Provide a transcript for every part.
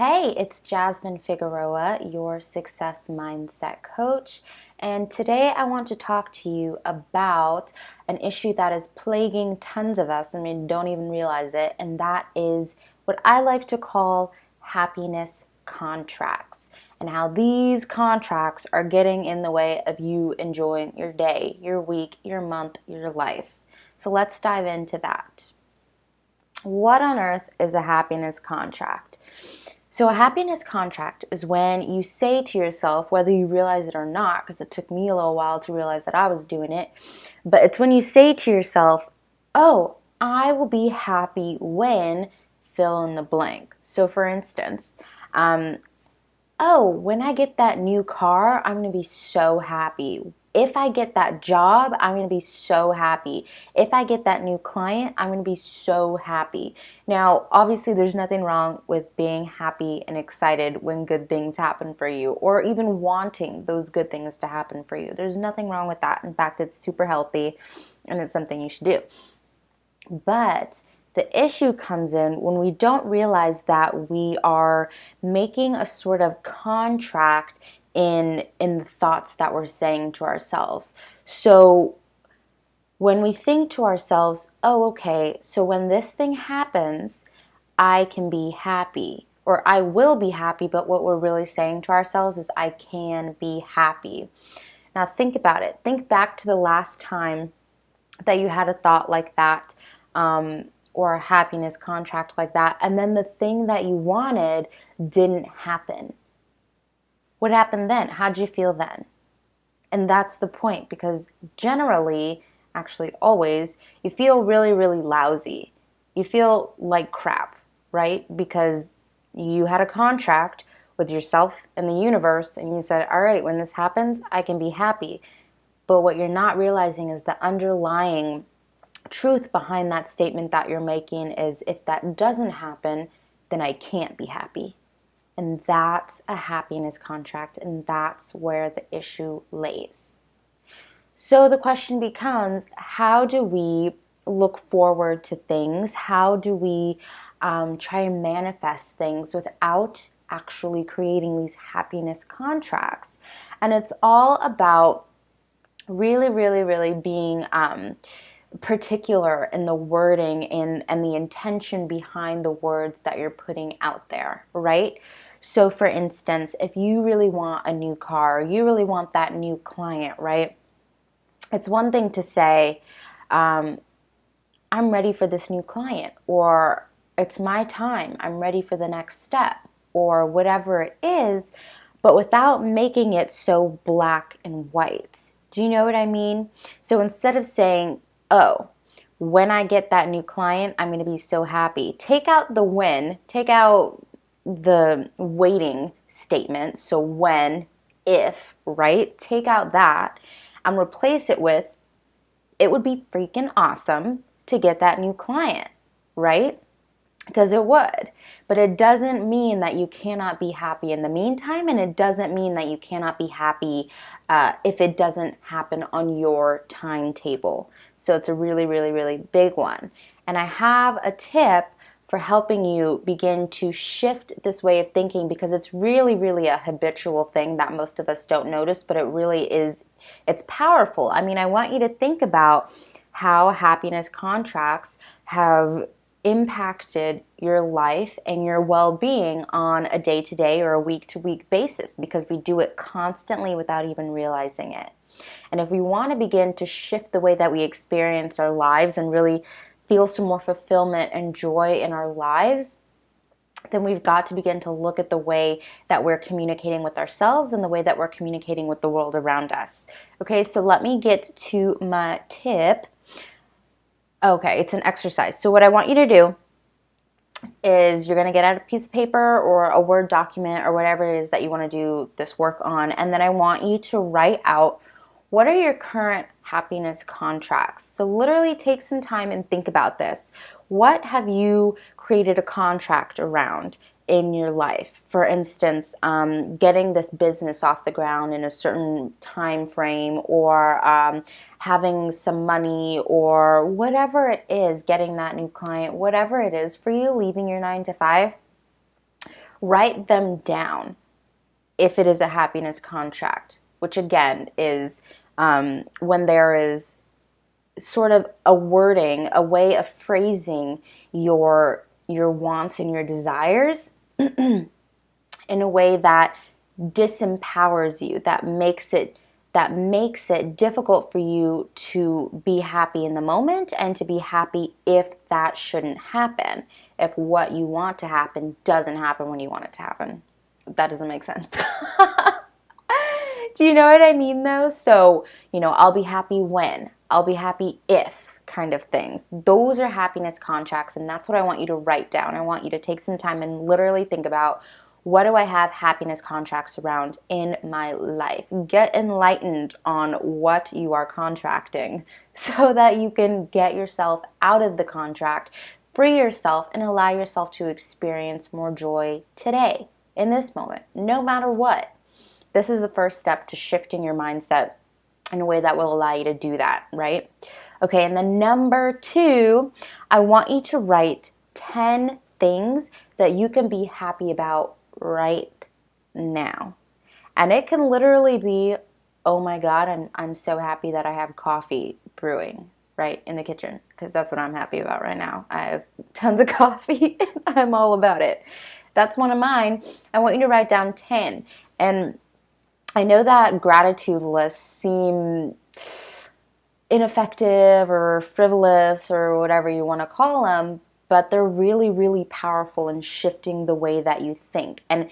Hey, it's Jasmine Figueroa, your success mindset coach. And today I want to talk to you about an issue that is plaguing tons of us, and we don't even realize it, and that is what I like to call happiness contracts, and how these contracts are getting in the way of you enjoying your day, your week, your month, your life. So let's dive into that. What on earth is a happiness contract? So, a happiness contract is when you say to yourself, whether you realize it or not, because it took me a little while to realize that I was doing it, but it's when you say to yourself, oh, I will be happy when fill in the blank. So, for instance, um, oh, when I get that new car, I'm going to be so happy. If I get that job, I'm going to be so happy. If I get that new client, I'm going to be so happy. Now, obviously, there's nothing wrong with being happy and excited when good things happen for you, or even wanting those good things to happen for you. There's nothing wrong with that. In fact, it's super healthy and it's something you should do. But the issue comes in when we don't realize that we are making a sort of contract in the thoughts that we're saying to ourselves. So when we think to ourselves, oh, okay, so when this thing happens, I can be happy or I will be happy, but what we're really saying to ourselves is I can be happy. Now think about it. Think back to the last time that you had a thought like that, or a happiness contract like that, and then the thing that you wanted didn't happen. What happened then? How'd you feel then? And that's the point, because generally, actually always, you feel really, really lousy. You feel like crap, right? Because you had a contract with yourself and the universe, and you said, all right, when this happens, I can be happy. But what you're not realizing is the underlying truth behind that statement that you're making is if that doesn't happen, then I can't be happy. And that's a happiness contract, and that's where the issue lays. So the question becomes, how do we look forward to things? How do we try and manifest things without actually creating these happiness contracts? And it's all about really, really, really being particular in the wording and the intention behind the words that you're putting out there, right? So, for instance, if you really want a new car, you really want that new client, right? It's one thing to say, I'm ready for this new client, or it's my time, I'm ready for the next step, or whatever it is, but without making it so black and white. Do you know what I mean? So instead of saying, oh, when I get that new client, I'm going to be so happy, take out the when, take out the waiting statement. So when, if, right? Take out that and replace it with, it would be freaking awesome to get that new client, right? Because it would. But it doesn't mean that you cannot be happy in the meantime, and it doesn't mean that you cannot be happy if it doesn't happen on your timetable. So it's a really, really, really big one. And I have a tip for helping you begin to shift this way of thinking, because it's really, really a habitual thing that most of us don't notice, but it really is, it's powerful. I mean, I want you to think about how happiness contracts have impacted your life and your well-being on a day-to-day or a week-to-week basis, because we do it constantly without even realizing it. And if we want to begin to shift the way that we experience our lives and really feel some more fulfillment and joy in our lives, then we've got to begin to look at the way that we're communicating with ourselves and the way that we're communicating with the world around us. Okay, so let me get to my tip. Okay, it's an exercise. So what I want you to do is you're going to get out a piece of paper or a Word document or whatever it is that you want to do this work on, and then I want you to write out, what are your current happiness contracts? So literally take some time and think about this. What have you created a contract around in your life? For instance, getting this business off the ground in a certain time frame, or having some money, or whatever it is, getting that new client, whatever it is for you, leaving your 9 to 5. Write them down if it is a happiness contract, which again is when there is sort of a wording, a way of phrasing your wants and your desires in a way that disempowers you, that makes it difficult for you to be happy in the moment and to be happy if that shouldn't happen, if what you want to happen doesn't happen when you want it to happen. That doesn't make sense. Do you know what I mean though? So, I'll be happy when, I'll be happy if kind of things. Those are happiness contracts, and that's what I want you to write down. I want you to take some time and literally think about, what do I have happiness contracts around in my life? Get enlightened on what you are contracting so that you can get yourself out of the contract, free yourself, and allow yourself to experience more joy today, in this moment, no matter what. This is the first step to shifting your mindset in a way that will allow you to do that, right? Okay, and then number 2, I want you to write 10 things that you can be happy about right now. And it can literally be, oh my God, I'm so happy that I have coffee brewing right in the kitchen, because that's what I'm happy about right now. I have tons of coffee and I'm all about it. That's one of mine. I want you to write down 10. And I know that gratitude lists seem ineffective or frivolous or whatever you want to call them, but they're really, really powerful in shifting the way that you think. And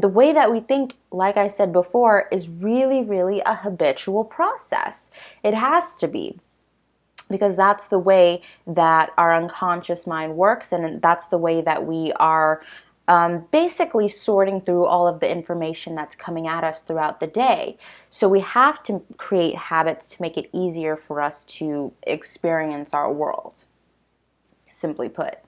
the way that we think, like I said before, is really, really a habitual process. It has to be, because that's the way that our unconscious mind works, and that's the way that we are basically sorting through all of the information that's coming at us throughout the day. So we have to create habits to make it easier for us to experience our world, simply put.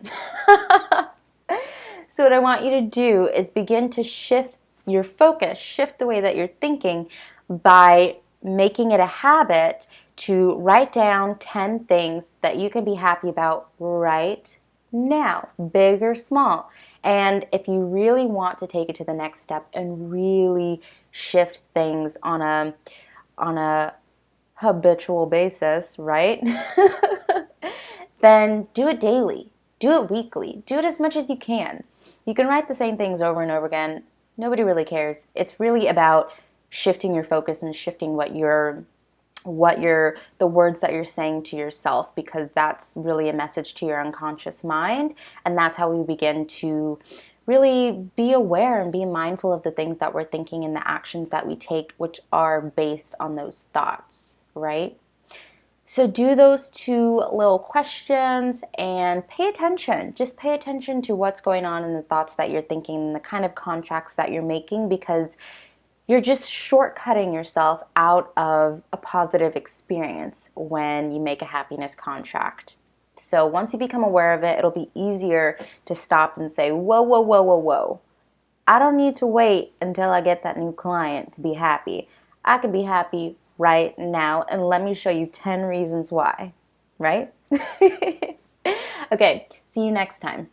So what I want you to do is begin to shift your focus, shift the way that you're thinking by making it a habit to write down 10 things that you can be happy about right now, big or small. And if you really want to take it to the next step and really shift things on a habitual basis, right? Then do it daily, do it weekly, do it as much as you can. You can write the same things over and over again. Nobody really cares. It's really about shifting your focus and shifting the words that you're saying to yourself, because that's really a message to your unconscious mind, and that's how we begin to really be aware and be mindful of the things that we're thinking and the actions that we take, which are based on those thoughts, right? So do those 2 little questions and pay attention. Just pay attention to what's going on in the thoughts that you're thinking and the kind of contracts that you're making, because you're just shortcutting yourself out of a positive experience when you make a happiness contract. So once you become aware of it, it'll be easier to stop and say, whoa, whoa, whoa, whoa, whoa. I don't need to wait until I get that new client to be happy. I can be happy right now, and let me show you 10 reasons why, right? Okay, see you next time.